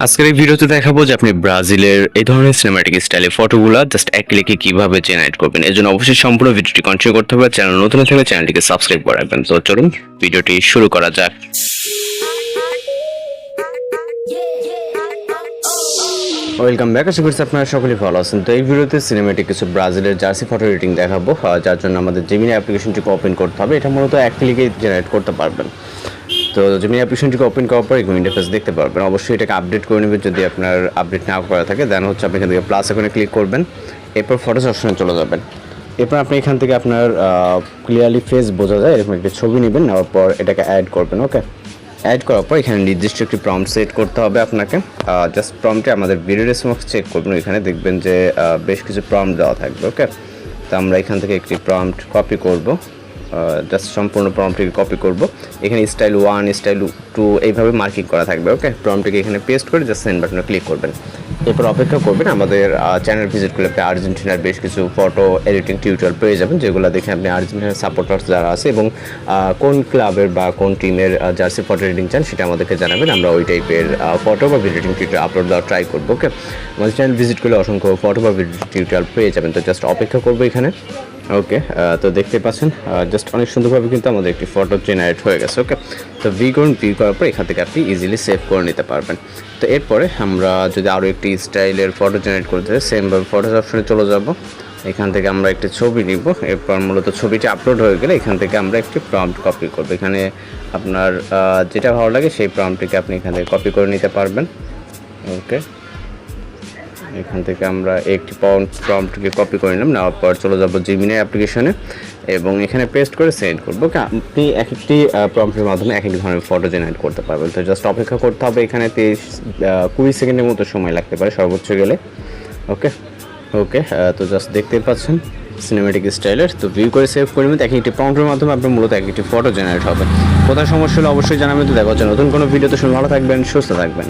আজকের এই ভিডিওতে দেখাবো যে আপনি ব্রাজিলের এই ধরনের সিনেম্যাটিক স্টাইলে ফটোগুলো জাস্ট এক ক্লিকে কিভাবে জেনারেট করবেন। এর জন্য অবশ্যই সম্পূর্ণ ভিডিওটি কন্টিনিউ করতে হবে। চ্যানেল নতুন থাকলে চ্যানেলটিকে সাবস্ক্রাইব করে রাখবেন। তো চলুন ভিডিওটি শুরু করা যাক। Welcome back. আশা করছি আপনারা সকলেই ভালো আছেন। তো এই ভিডিওতে সিনেম্যাটিক কিছু ব্রাজিলের জার্সি ফটো এডিটিং দেখাবো, যার জন্য আমাদের জেমিনি অ্যাপ্লিকেশনটিকে ওপেন করতে হবে। এটা মূলত এক ক্লিকে জেনারেট করতে পারবেন। তো জেমিনি অ্যাপ্লিকেশনটিকে ওপেন করার পর এরকম ইন্টারফেস দেখতে পারবেন। অবশ্যই এটাকে আপডেট করে নেবেন যদি আপনার আপডেট না করা থাকে। দেন হচ্ছে আপনি এখান থেকে প্লাস আইকনে ক্লিক করবেন, এরপর ফটোস অপশনে চলে যাবেন। এরপর আপনি এখান থেকে আপনার ক্লিয়ারলি ফেস বোঝা যায় এরকম একটি ছবি নেবেন, নেওয়ার পর এটাকে অ্যাড করবেন। ওকে, অ্যাড করার পর এখানে নির্দিষ্ট একটি প্রম্পট সেট করতে হবে আপনাকে। জাস্ট প্রম্পটে আমাদের ভিডিও রেসপন্স চেক করবেন। এখানে দেখবেন যে বেশ কিছু প্রম্পট দেওয়া থাকবে। ওকে, তো আমরা এখান থেকে একটি প্রম্পট কপি করব, জাস্ট সম্পূর্ণ প্রম্পটটিকে কপি করব। এখানে স্টাইল 1 স্টাইল 2 এইভাবে মার্কিং করা থাকবে। ওকে, প্রম্পটটিকে এখানে পেস্ট করে জাস্ট সেন্ড বাটনে ক্লিক করবেন। এরপর অপেক্ষা করবেন। আমাদের চ্যানেল ভিজিট করলে আপনি আর্জেন্টিনার বেশ কিছু ফটো এডিটিং টিউটোরিয়াল পেয়ে যাবেন, যেগুলো দেখে আপনি আর্জেন্টিনার সাপোর্টার্স যারা আছে এবং কোন ক্লাবের বা কোন টিমের জার্সি ফটো এডিটিং চান সেটা আমাদেরকে জানাবেন। আমরা ওই টাইপের ফটো বা ভিডিও এডিটিং টিউটোরিয়াল আপলোড দেওয়ার ট্রাই করবো। ওকে, আমাদের চ্যানেল ভিজিট করলে অসংখ্য ফটো বা ভিডিও টিউটোরিয়াল পেয়ে যাবেন। তো জাস্ট অপেক্ষা করবো এখানে। ওকে, তো দেখতে পাচ্ছেন জাস্ট অনেক সুন্দরভাবে কিন্তু আমাদের একটি ফটো জেনারেট হয়ে গেছে। ওকে, তো ভি করুন, ভি করার পর এখান থেকে আপনি ইজিলি সেভ করে নিতে পারবেন। তো এরপরে আমরা যদি আরও একটি স্টাইলের ফটো জেনারেট করতে চাই, সেমভাবে ফটোস অপশনে চলে যাব। এখান থেকে আমরা একটি ছবি নিব। এরপর মূলত ছবিটি আপলোড হয়ে গেলে এখান থেকে আমরা একটি প্রম্পট কপি করব। এখানে আপনার যেটা ভালো লাগে সেই প্রম্পটটিকে আপনি এখান থেকে কপি করে নিতে পারবেন। ওকে, এখান থেকে আমরা একটি প্রম্পটকে কপি করে নিলাম, নেওয়ার পর চলে যাব জেমিনি অ্যাপ্লিকেশনে এবং এখানে পেস্ট করে সেন্ড করবো। আপনি এক একটি প্রম্পটের মাধ্যমে এক এক ধরনের ফটো জেনারেট করতে পারবেন। তো জাস্ট অপেক্ষা করতে হবে। এখানে 20 সেকেন্ডের মতো সময় লাগতে পারে সর্বোচ্চ গেলে। ওকে ওকে, তো জাস্ট দেখতেই পাচ্ছেন সিনেম্যাটিক স্টাইলের। তো ভিউ করে সেভ করে নেবেন। এক একটি প্রম্পটের মাধ্যমে আপনার মূলত এক একটি ফটো জেনারেট হবে। কোথায় সমস্যা হলে অবশ্যই জানাবেন। তো দেখা হচ্ছে নতুন কোনো ভিডিওতে। শুনে ভালো থাকবেন, সুস্থ থাকবেন।